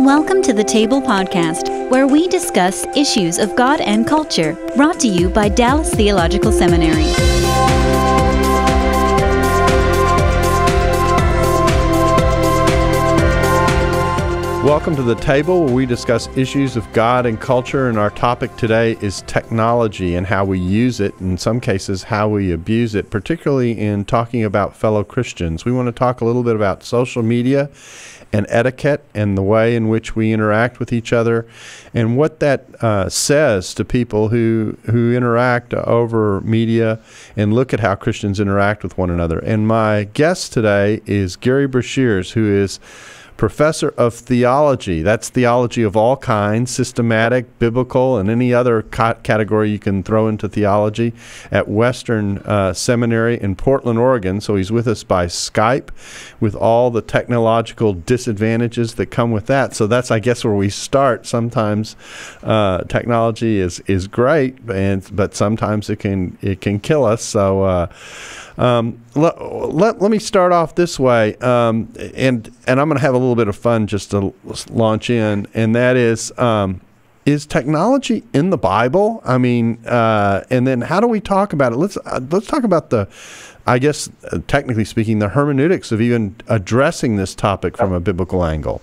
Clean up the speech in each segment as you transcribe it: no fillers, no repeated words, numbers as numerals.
Welcome to the Table Podcast, where we discuss issues of God and culture, brought to you by Dallas Theological Seminary. Welcome to the Table, where we discuss issues of God and culture, and our topic today is technology and how we use it, in some cases how we abuse it, particularly in talking about fellow Christians. We want to talk a little bit about social media and etiquette and the way in which we interact with each other and what that says to people who interact over media and look at how Christians interact with one another. And my guest today is Gary Breshears, who is Professor of Theology. That's theology of all kinds, systematic, biblical, and any other category you can throw into theology at Western Seminary in Portland, Oregon. So he's with us by Skype with all the technological disadvantages that come with that. So that's, I guess, where we start. Sometimes technology is great, but sometimes it can kill us. So let me start off this way, and I'm going to have a little bit of fun just to launch in, and that is technology in the Bible? I mean, and then how do we talk about it? Let's talk about I guess, technically speaking, the hermeneutics of even addressing this topic from a biblical angle.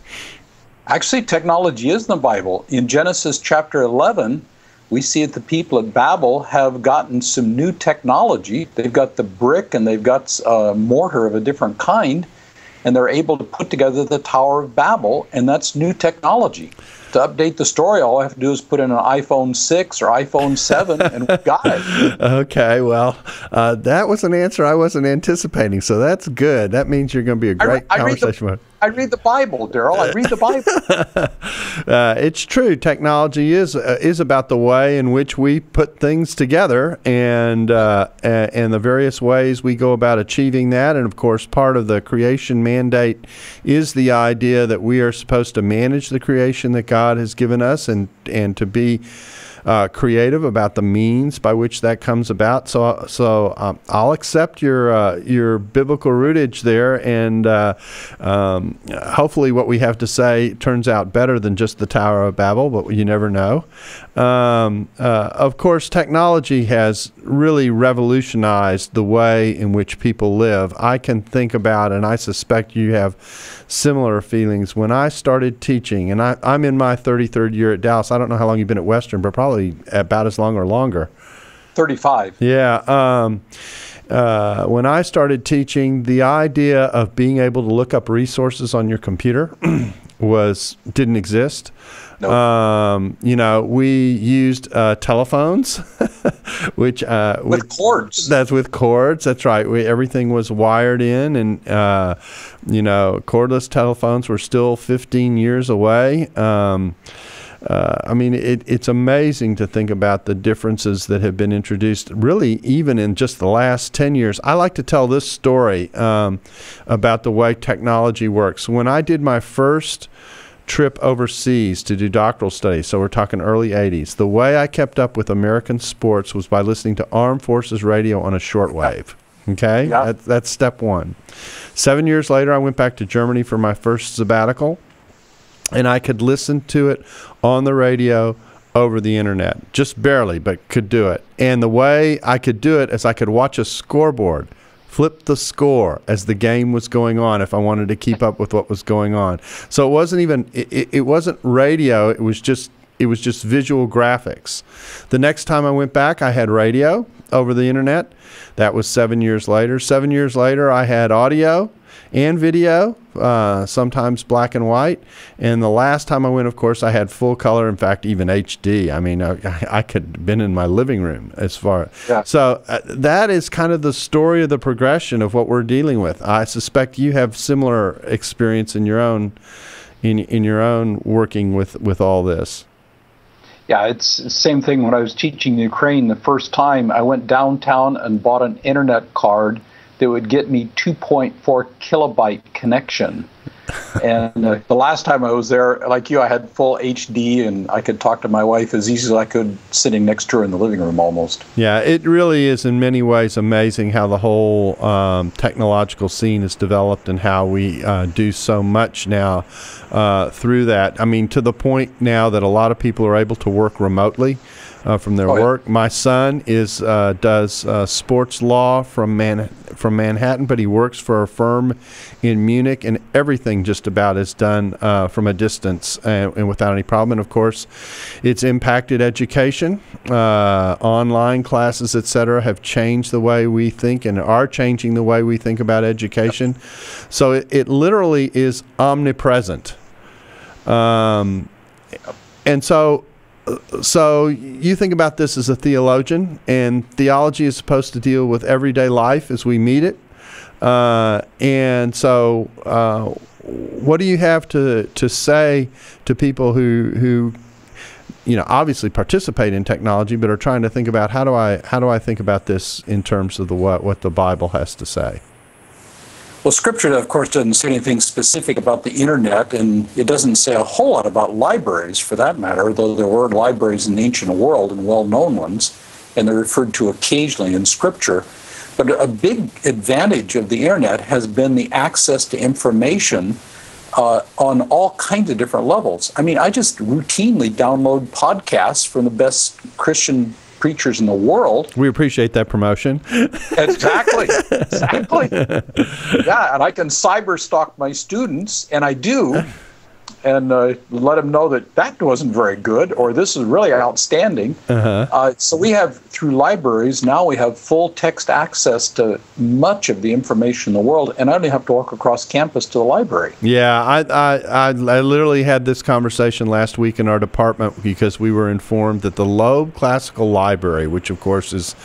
Actually, technology is in the Bible. In Genesis chapter 11, we see that the people at Babel have gotten some new technology. They've got the brick and they've got a mortar of a different kind, and they're able to put together the Tower of Babel, and that's new technology. To update the story, all I have to do is put in an iPhone 6 or iPhone 7, and we've got it. Okay, well, that was an answer I wasn't anticipating, so that's good. That means you're going to be a great conversation. I read the Bible, Daryl. I read the Bible. It's true. Technology is about the way in which we put things together and the various ways we go about achieving that. And, of course, part of the creation mandate is the idea that we are supposed to manage the creation that God has given us and to be creative about the means by which that comes about. So I'll accept your biblical rootage there, and hopefully what we have to say turns out better than just the Tower of Babel, but you never know. Of course, technology has really revolutionized the way in which people live. I can think about, and I suspect you have similar feelings, when I started teaching, and I'm in my 33rd year at Dallas. I don't know how long you've been at Western, but probably about as long or longer. 35. Yeah. When I started teaching, the idea of being able to look up resources on your computer didn't exist. Nope. We used telephones, which with cords. That's with cords. That's right. Everything was wired in, and cordless telephones were still 15 years away. I mean, it's amazing to think about the differences that have been introduced, really, even in just the last 10 years. I like to tell this story about the way technology works. When I did my first trip overseas to do doctoral studies, so we're talking early 80s, the way I kept up with American sports was by listening to Armed Forces radio on a shortwave. Okay? Yeah. That's step one. 7 years later, I went back to Germany for my first sabbatical, and I could listen to it on the radio over the internet. Just barely, but could do it. And the way I could do it is I could watch a scoreboard, flip the score as the game was going on if I wanted to keep up with what was going on. So it wasn't even it wasn't radio, it was just visual graphics. The next time I went back, I had radio over the internet. That was 7 years later. 7 years later, I had audio and video, sometimes black and white. And the last time I went, of course, I had full color, in fact, even HD. I mean, I could have been in my living room as far. Yeah. So that is kind of the story of the progression of what we're dealing with. I suspect you have similar experience in your own working with all this. Yeah, it's the same thing when I was teaching in Ukraine the first time. I went downtown and bought an internet card that would get me 2.4 kilobyte connection. And the last time I was there, like you, I had full HD, and I could talk to my wife as easy as I could sitting next to her in the living room almost. Yeah, it really is in many ways amazing how the whole technological scene has developed and how we do so much now through that. I mean, to the point now that a lot of people are able to work remotely from their work. My son does sports law from Manhattan, but he works for a firm in Munich, and everything just about is done from a distance and without any problem. And of course, it's impacted education. Online classes, etc., have changed the way we think and are changing the way we think about education. So it literally is omnipresent. And so you think about this as a theologian, and theology is supposed to deal with everyday life as we meet it. And so what do you have to say to people who obviously participate in technology but are trying to think about how do I think about this in terms of what the Bible has to say? Well, Scripture, of course, doesn't say anything specific about the internet, and it doesn't say a whole lot about libraries, for that matter, though there were libraries in the ancient world and well-known ones, and they're referred to occasionally in Scripture. But a big advantage of the internet has been the access to information on all kinds of different levels. I mean, I just routinely download podcasts from the best Christian preachers in the world. We appreciate that promotion. Exactly. Yeah, and I can cyber stalk my students, and I do, and let them know that wasn't very good, or this is really outstanding. So we have, through libraries, now we have full text access to much of the information in the world, and I don't have to walk across campus to the library. Yeah, I literally had this conversation last week in our department because we were informed that the Loeb Classical Library, which of course is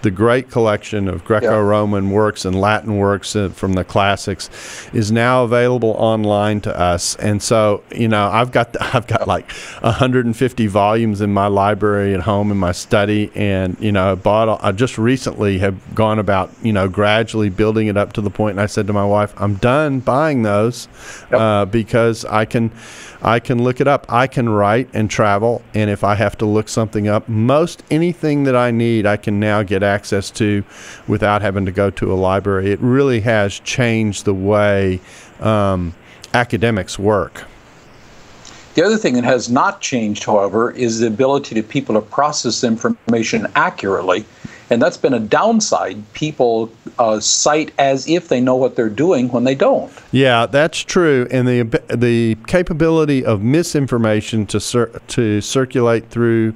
the great collection of Greco-Roman works and Latin works from the classics, is now available online to us. And so, I've got like 150 volumes in my library at home in my study, and I just recently have gone about gradually building it up to the point, and I said to my wife, I'm done buying those because I can look it up. I can write and travel, and if I have to look something up, most anything that I need I can now get access to without having to go to a library. It really has changed the way academics work. The other thing that has not changed, however, is the ability to people to process information accurately, and that's been a downside. People cite as if they know what they're doing when they don't. Yeah, that's true, and the capability of misinformation to circulate through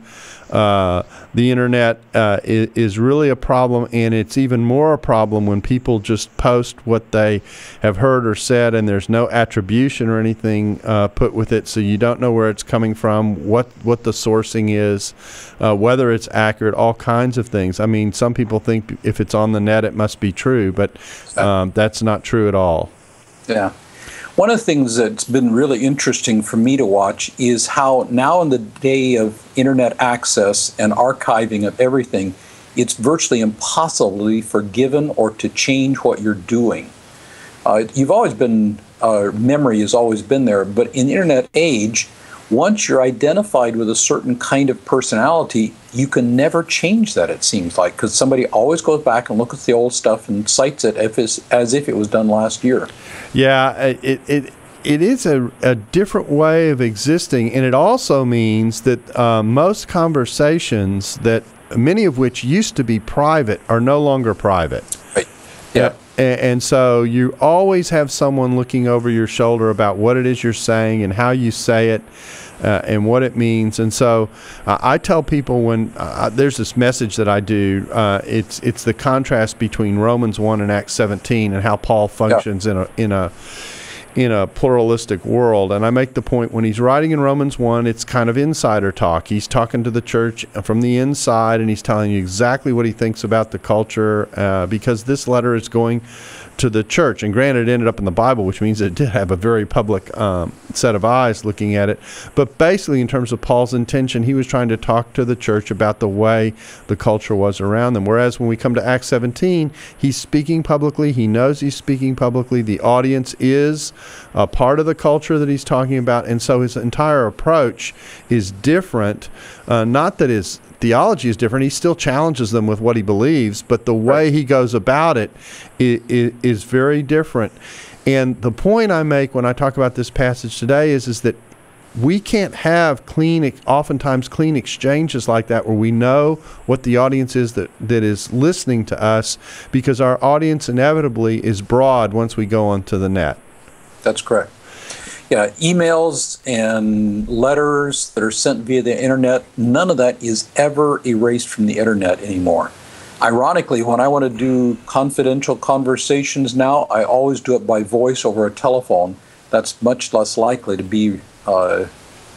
the internet is really a problem, and it's even more a problem when people just post what they have heard or said, and there's no attribution or anything put with it, so you don't know where it's coming from, what the sourcing is, whether it's accurate, all kinds of things. I mean, some people think if it's on the net it must be true, but that's not true at all. Yeah. One of the things that's been really interesting for me to watch is how now in the day of internet access and archiving of everything, it's virtually impossible to be forgiven or to change what you're doing. You've always been, memory has always been there, but in the internet age, once you're identified with a certain kind of personality, you can never change that, it seems like, because somebody always goes back and looks at the old stuff and cites it as if it was done last year. Yeah, it is a different way of existing, and it also means that most conversations, that many of which used to be private, are no longer private. Right. Yeah. And so you always have someone looking over your shoulder about what it is you're saying and how you say it and what it means. And so I tell people when there's this message that I do, it's the contrast between Romans 1 and Acts 17 and how Paul functions in a pluralistic world. And I make the point when he's writing in Romans 1, it's kind of insider talk. He's talking to the church from the inside, and he's telling you exactly what he thinks about the culture, because this letter is going to the church. And granted, it ended up in the Bible, which means it did have a very public set of eyes looking at it. But basically, in terms of Paul's intention, he was trying to talk to the church about the way the culture was around them. Whereas when we come to Acts 17, he's speaking publicly. He knows he's speaking publicly. The audience is a part of the culture that he's talking about. And so his entire approach is different. Not that his theology is different. He still challenges them with what he believes, but the way he goes about it is very different. And the point I make when I talk about this passage today is that we can't have oftentimes clean exchanges like that where we know what the audience is that is listening to us, because our audience inevitably is broad once we go onto the net. That's correct. Yeah, emails and letters that are sent via the internet, none of that is ever erased from the internet anymore. Ironically, when I want to do confidential conversations now, I always do it by voice over a telephone. That's much less likely to be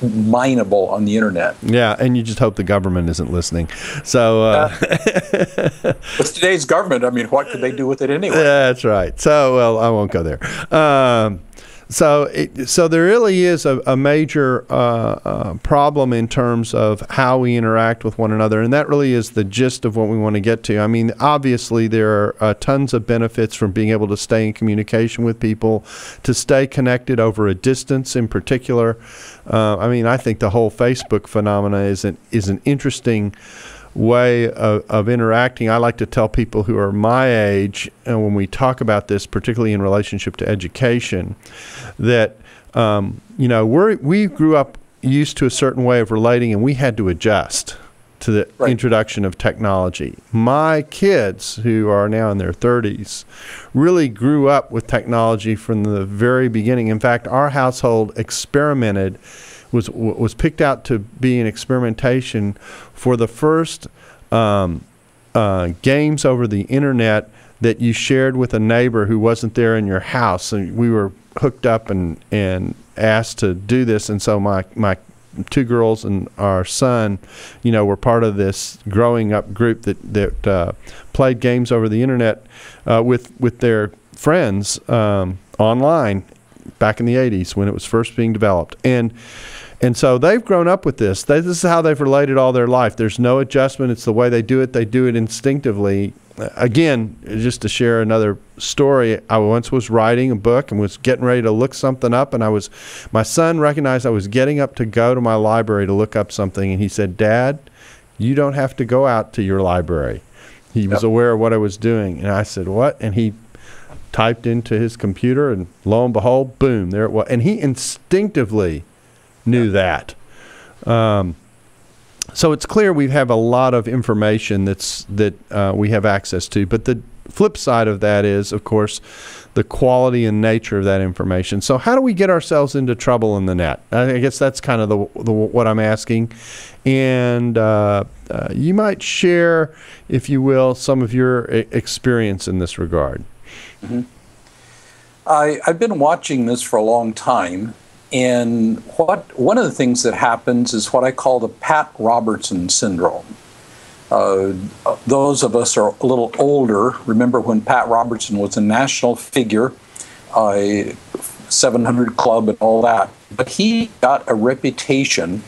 mineable on the internet. Yeah, and you just hope the government isn't listening. So, with today's government, I mean, what could they do with it anyway? That's right. So, well, I won't go there. So there really is a major problem in terms of how we interact with one another, and that really is the gist of what we want to get to. I mean, obviously there are tons of benefits from being able to stay in communication with people, to stay connected over a distance in particular. I mean, I think the whole Facebook phenomena is an interesting way of interacting. I like to tell people who are my age, and when we talk about this, particularly in relationship to education, that we grew up used to a certain way of relating, and we had to adjust to the introduction of technology. My kids, who are now in their 30s, really grew up with technology from the very beginning. In fact, our household experimented, was picked out to be an experimentation for the first games over the internet that you shared with a neighbor who wasn't there in your house. And we were hooked up and asked to do this. And so my two girls and our son, were part of this growing up group that played games over the internet with their friends online back in the 80s when it was first being developed. And so they've grown up with this. This is how they've related all their life. There's no adjustment. It's the way they do it. They do it instinctively. Again, just to share another story, I once was writing a book and was getting ready to look something up, and my son recognized I was getting up to go to my library to look up something, and he said, "Dad, you don't have to go out to your library." He was aware of what I was doing. And I said, "What?" And he typed into his computer, and lo and behold, boom, there it was. And he instinctively knew that. So it's clear we have a lot of information that we have access to. But the flip side of that is, of course, the quality and nature of that information. So how do we get ourselves into trouble in the net? I guess that's kind of the what I'm asking. And you might share, if you will, some of your experience in this regard. Mm-hmm. I've been watching this for a long time. And one of the things that happens is what I call the Pat Robertson syndrome. Those of us are a little older remember when Pat Robertson was a national figure, 700 Club and all that. But he got a reputation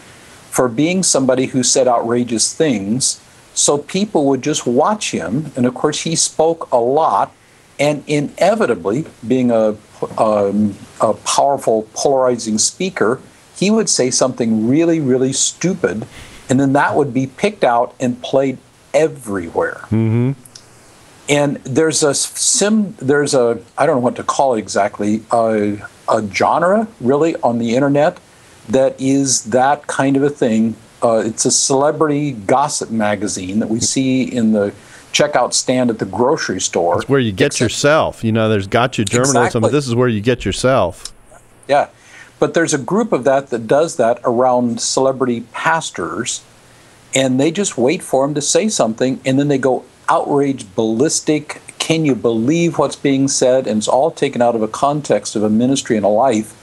for being somebody who said outrageous things, so people would just watch him. And of course, he spoke a lot, and inevitably, being a powerful, polarizing speaker, he would say something really, really stupid, and then that would be picked out and played everywhere. Mm-hmm. And there's a I don't know what to call it exactly, a genre really on the internet that is that kind of a thing. It's a celebrity gossip magazine that we see in the checkout stand at the grocery store. It's where you get yourself. There's gotcha journalism, exactly. But this is where you get yourself. Yeah. But there's a group of that does that around celebrity pastors, and they just wait for them to say something, and then they go outraged, ballistic. Can you believe what's being said? And it's all taken out of a context of a ministry and a life,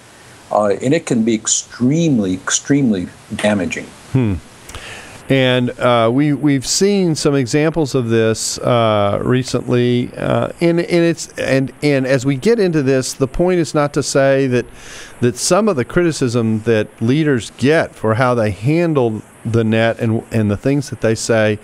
and it can be extremely, extremely damaging. And we've seen some examples of this recently, and as we get into this, the point is not to say that some of the criticism that leaders get for how they handle the net and the things that they say,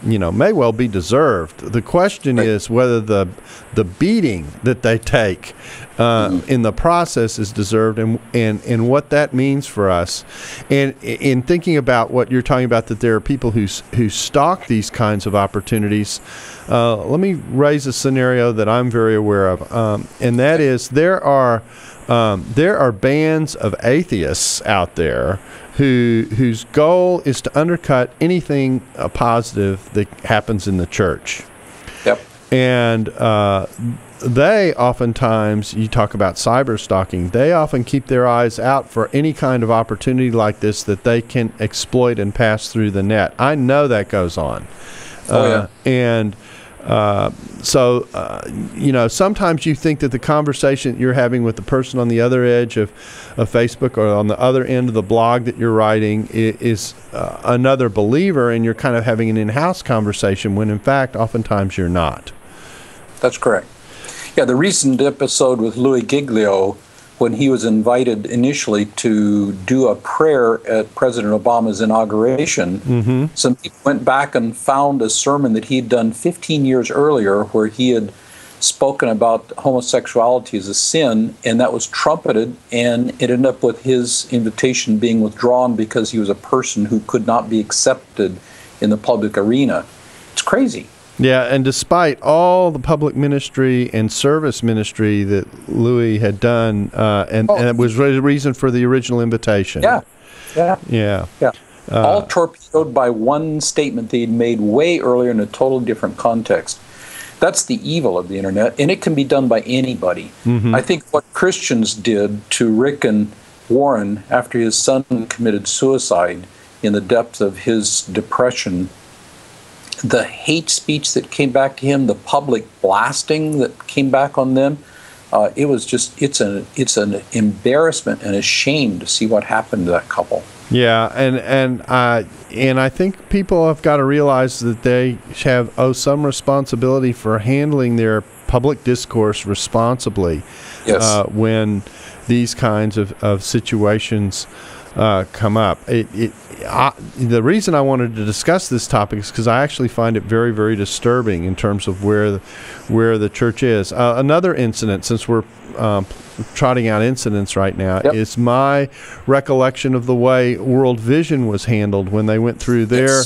may well be deserved. The question is whether the beating that they take in the process is deserved, and what that means for us. And in thinking about what you're talking about, that there are people who stalk these kinds of opportunities, let me raise a scenario that I'm very aware of, and that is there are bands of atheists out there whose goal is to undercut anything positive that happens in the church. Yep. And they oftentimes, you talk about cyber stalking, they often keep their eyes out for any kind of opportunity like this that they can exploit and pass through the net. I know that goes on. And sometimes you think that the conversation you're having with the person on the other edge of Facebook or on the other end of the blog that you're writing is another believer, and you're kind of having an in-house conversation when in fact oftentimes you're not. That's correct. Yeah, the recent episode with Louis Giglio, when he was invited initially to do a prayer at President Obama's inauguration, some people went back and found a sermon that he'd done 15 years earlier where he had spoken about homosexuality as a sin, and that was trumpeted, and it ended up with his invitation being withdrawn because he was a person who could not be accepted in the public arena. It's crazy. Yeah, and despite all the public ministry and service ministry that Louis had done, and it was the reason for the original invitation. Yeah. All torpedoed by one statement that he'd made way earlier in a totally different context. That's the evil of the internet, and it can be done by anybody. I think what Christians did to Rick and Warren after his son committed suicide in the depth of his depression, the hate speech that came back to him, the public blasting that came back on them, it's an embarrassment and a shame to see what happened to that couple. Yeah, and I think people have got to realize that they owe some responsibility for handling their public discourse responsibly. Yes. When these kinds of situations come up. The reason I wanted to discuss this topic is because I actually find it very, very disturbing in terms of where the church is. Another incident, since we're trotting out incidents right now, is my recollection of the way World Vision was handled when they went through their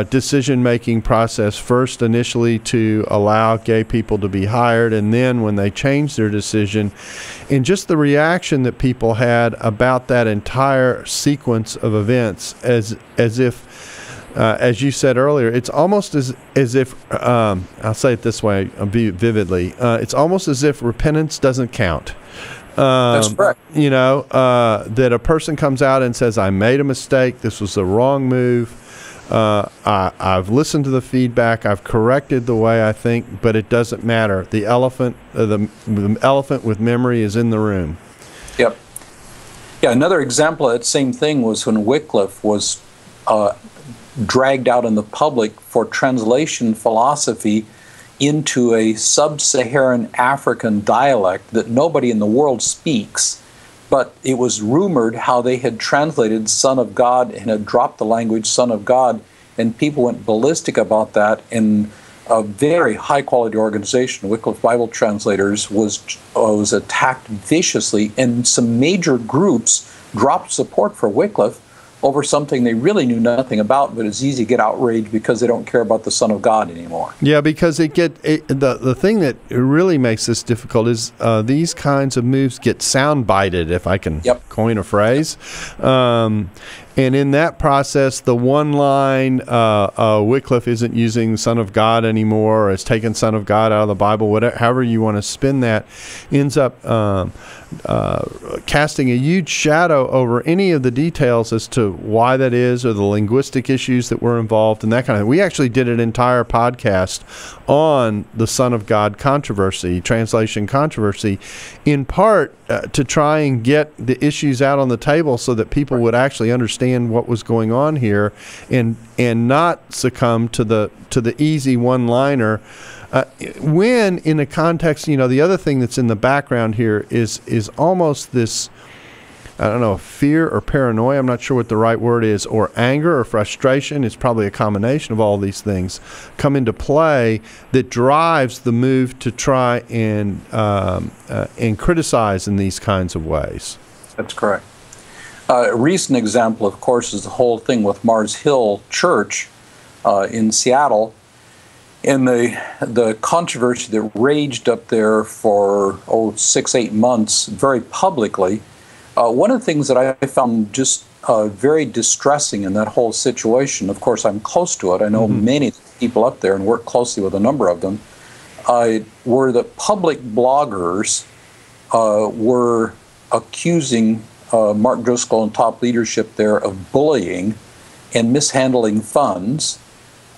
decision-making process, first initially to allow gay people to be hired, and then when they changed their decision, and just the reaction that people had about that entire sequence of events, as if, as you said earlier, it's almost as if, I'll say it this way vividly, it's almost as if repentance doesn't count. That's correct. That a person comes out and says, I made a mistake, this was the wrong move, I've listened to the feedback, I've corrected the way I think, but it doesn't matter. The elephant with memory is in the room. Yep. Yeah, another example of that same thing was when Wycliffe was dragged out in the public for translation philosophy into a sub-Saharan African dialect that nobody in the world speaks. But it was rumored how they had translated Son of God and had dropped the language Son of God, and people went ballistic about that. And a very high-quality organization, Wycliffe Bible Translators, was attacked viciously, and some major groups dropped support for Wycliffe over something they really knew nothing about, but it's easy to get outraged because they don't care about the Son of God anymore. Yeah, because the thing that really makes this difficult is these kinds of moves get sound-bited, if I can coin a phrase. And in that process, the one line, Wycliffe isn't using Son of God anymore, or has taken Son of God out of the Bible, whatever, however you want to spin that, ends up casting a huge shadow over any of the details as to why that is, or the linguistic issues that were involved, and that kind of thing. We actually did an entire podcast on the Son of God controversy, translation controversy, in part to try and get the issues out on the table so that people would actually understand understand what was going on here, and not succumb to the easy one-liner. When in the context, the other thing that's in the background here is almost this, I don't know, fear or paranoia, I'm not sure what the right word is, or anger or frustration, it's probably a combination of all these things, come into play that drives the move to try and criticize in these kinds of ways. That's correct. A recent example, of course, is the whole thing with Mars Hill Church in Seattle, and the controversy that raged up there for 6-8 months very publicly. One of the things that I found just very distressing in that whole situation, of course I'm close to it, I know many people up there and work closely with a number of them, were that public bloggers were accusing Mark Driscoll and top leadership there of bullying and mishandling funds.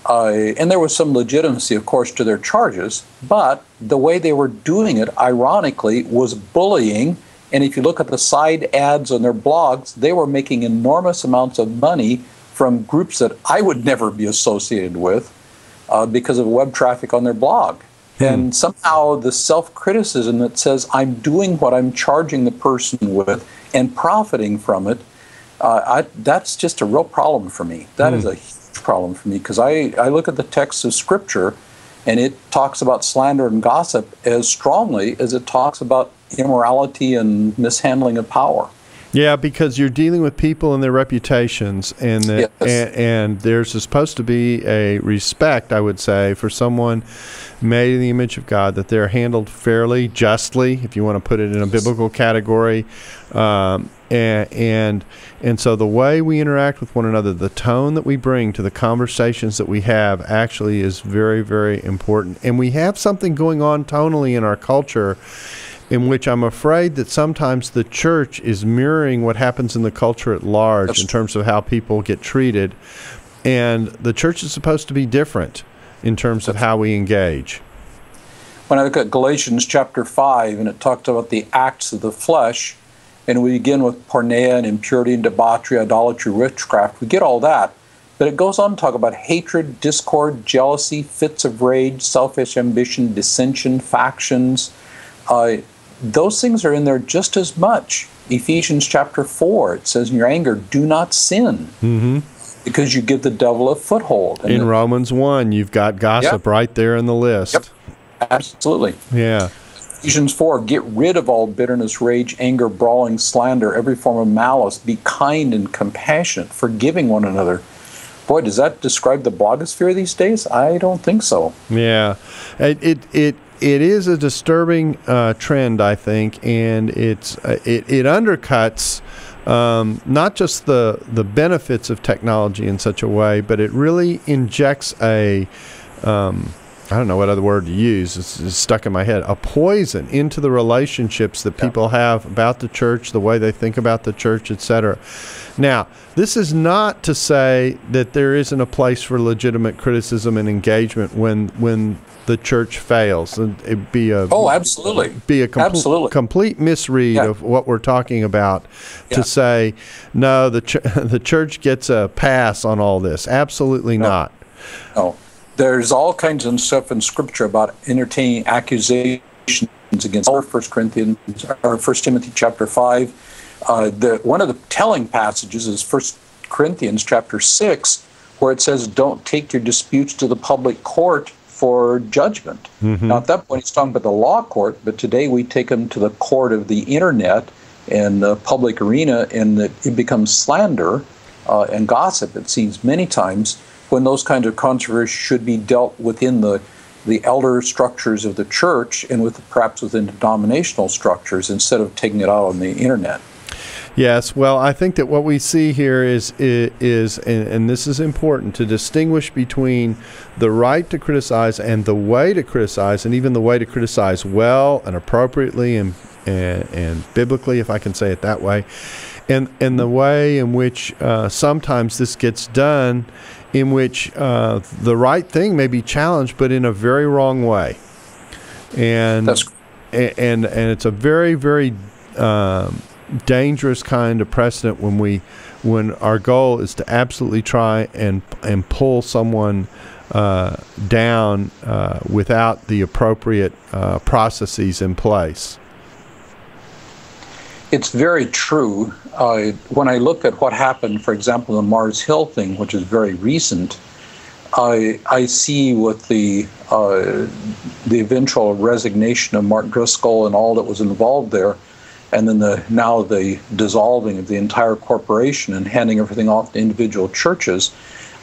And there was some legitimacy, of course, to their charges, but the way they were doing it, ironically, was bullying. And if you look at the side ads on their blogs, they were making enormous amounts of money from groups that I would never be associated with because of web traffic on their blog. And somehow the self-criticism that says I'm doing what I'm charging the person with and profiting from it, that's just a real problem for me. That is a huge problem for me, because I look at the text of Scripture and it talks about slander and gossip as strongly as it talks about immorality and mishandling of power. Yeah, because you're dealing with people and their reputations, and and there's supposed to be a respect, I would say, for someone made in the image of God, that they're handled fairly, justly, if you want to put it in a biblical category, and so the way we interact with one another, the tone that we bring to the conversations that we have, actually is very, very important. And we have something going on tonally in our culture, in which I'm afraid that sometimes the church is mirroring what happens in the culture at large in terms of how people get treated. And the church is supposed to be different in terms of how we engage. When I look at Galatians chapter 5, and it talks about the acts of the flesh, and we begin with porneia and impurity and debauchery, idolatry, witchcraft, we get all that. But it goes on to talk about hatred, discord, jealousy, fits of rage, selfish ambition, dissension, factions. Those things are in there just as much. Ephesians chapter 4, it says, in your anger, do not sin, because you give the devil a foothold. And in Romans 1, you've got gossip right there in the list. Yep, absolutely. Yeah. Ephesians 4, get rid of all bitterness, rage, anger, brawling, slander, every form of malice. Be kind and compassionate, forgiving one another. Boy, does that describe the blogosphere these days? I don't think so. Yeah. It is a disturbing trend, I think, and it undercuts not just the benefits of technology in such a way, but it really injects a I don't know what other word to use. It's stuck in my head. A poison into the relationships that people have about the church, the way they think about the church, etc. Now, this is not to say that there isn't a place for legitimate criticism and engagement when the church fails. It'd be a complete misread of what we're talking about to say, no, the church gets a pass on all this. Absolutely not. No. There's all kinds of stuff in Scripture about entertaining accusations against 1 Corinthians or 1 Timothy chapter 5. One of the telling passages is 1 Corinthians chapter 6, where it says, don't take your disputes to the public court for judgment. Now, at that point, he's talking about the law court, but today we take them to the court of the internet and the public arena, and it becomes slander and gossip, it seems, many times, when those kinds of controversies should be dealt within the elder structures of the church and perhaps within denominational structures, instead of taking it out on the internet. Yes, well, I think that what we see here is and this is important, to distinguish between the right to criticize and the way to criticize, and even the way to criticize well and appropriately and biblically, if I can say it that way, and the way in which sometimes this gets done, in which the right thing may be challenged, but in a very wrong way, and it's a very, very dangerous kind of precedent when our goal is to absolutely try and pull someone down without the appropriate processes in place. It's very true. When I look at what happened, for example, the Mars Hill thing, which is very recent, I see with the eventual resignation of Mark Driscoll and all that was involved there, and then now the dissolving of the entire corporation and handing everything off to individual churches.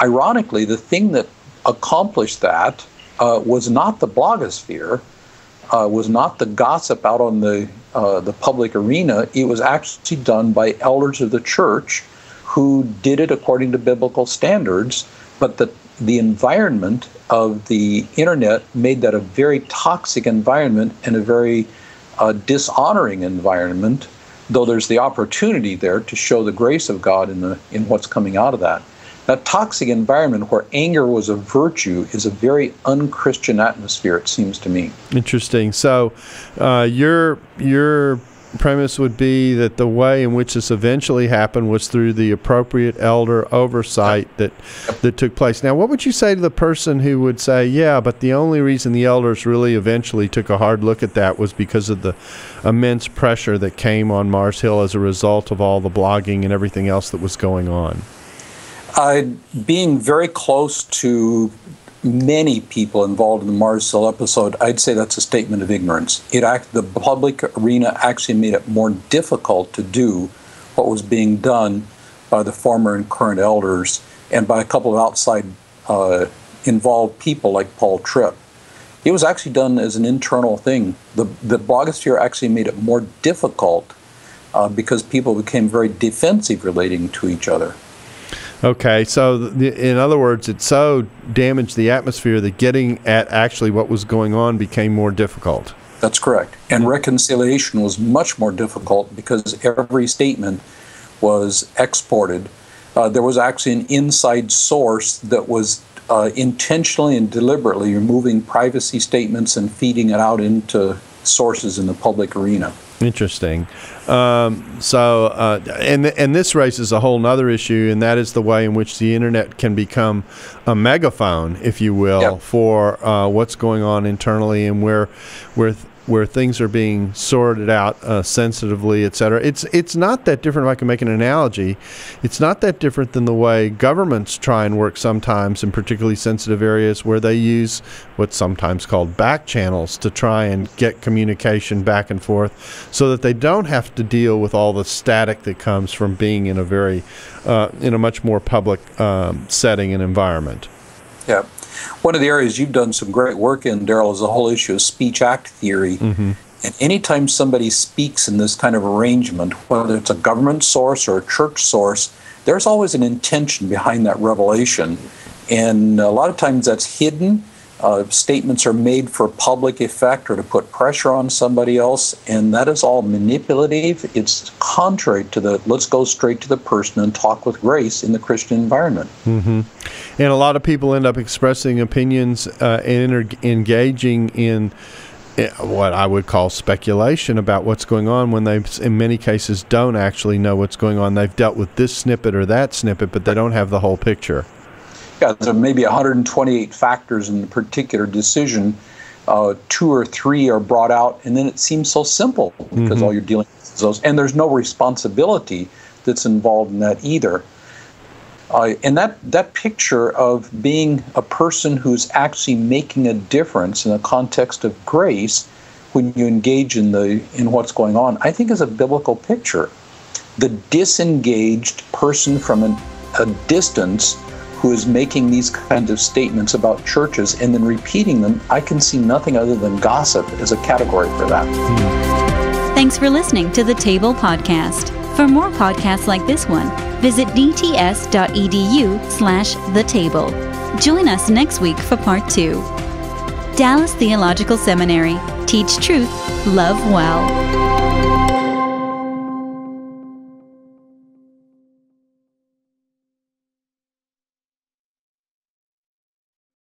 Ironically, the thing that accomplished that was not the blogosphere, was not the gossip out on the public arena. It was actually done by elders of the church who did it according to biblical standards, but the environment of the internet made that a very toxic environment and a very dishonoring environment, though there's the opportunity there to show the grace of God in what's coming out of that. That toxic environment where anger was a virtue is a very unchristian atmosphere, it seems to me. Interesting. So your premise would be that the way in which this eventually happened was through the appropriate elder oversight that took place. Now, what would you say to the person who would say, yeah, but the only reason the elders really eventually took a hard look at that was because of the immense pressure that came on Mars Hill as a result of all the blogging and everything else that was going on? Being very close to many people involved in the Mars Hill episode, I'd say that's a statement of ignorance. The public arena actually made it more difficult to do what was being done by the former and current elders and by a couple of outside involved people like Paul Tripp. It was actually done as an internal thing. The blogosphere actually made it more difficult because people became very defensive relating to each other. Okay, so in other words, it so damaged the atmosphere that getting at actually what was going on became more difficult. That's correct. And reconciliation was much more difficult because every statement was exported. There was actually an inside source that was intentionally and deliberately removing privacy statements and feeding it out into sources in the public arena. Interesting. And this raises a whole other issue, and that is the way in which the internet can become a megaphone, if you will, for what's going on internally and where things are being sorted out sensitively, et cetera. It's not that different. If I can make an analogy, it's not that different than the way governments try and work sometimes in particularly sensitive areas where they use what's sometimes called back channels to try and get communication back and forth so that they don't have to deal with all the static that comes from being in a much more public setting and environment. Yeah. One of the areas you've done some great work in, Daryl, is the whole issue of speech act theory. Mm-hmm. And anytime somebody speaks in this kind of arrangement, whether it's a government source or a church source, there's always an intention behind that revelation. And a lot of times that's hidden. Statements are made for public effect or to put pressure on somebody else, and that is all manipulative. It's contrary to let's go straight to the person and talk with grace in the Christian environment. Mm-hmm. And a lot of people end up expressing opinions and engaging in what I would call speculation about what's going on when they, in many cases, don't actually know what's going on. They've dealt with this snippet or that snippet, but they don't have the whole picture. Yeah, there may be 128 factors in the particular decision. 2 or 3 are brought out, and then it seems so simple because all you're dealing with is those. And there's no responsibility that's involved in that either. And that picture of being a person who's actually making a difference in the context of grace when you engage in what's going on, I think is a biblical picture. The disengaged person from a distance who is making these kinds of statements about churches and then repeating them, I can see nothing other than gossip as a category for that. Thanks for listening to the Table Podcast. For more podcasts like this one, visit dts.edu/thetable. Join us next week for part 2. Dallas Theological Seminary. Teach truth, love well.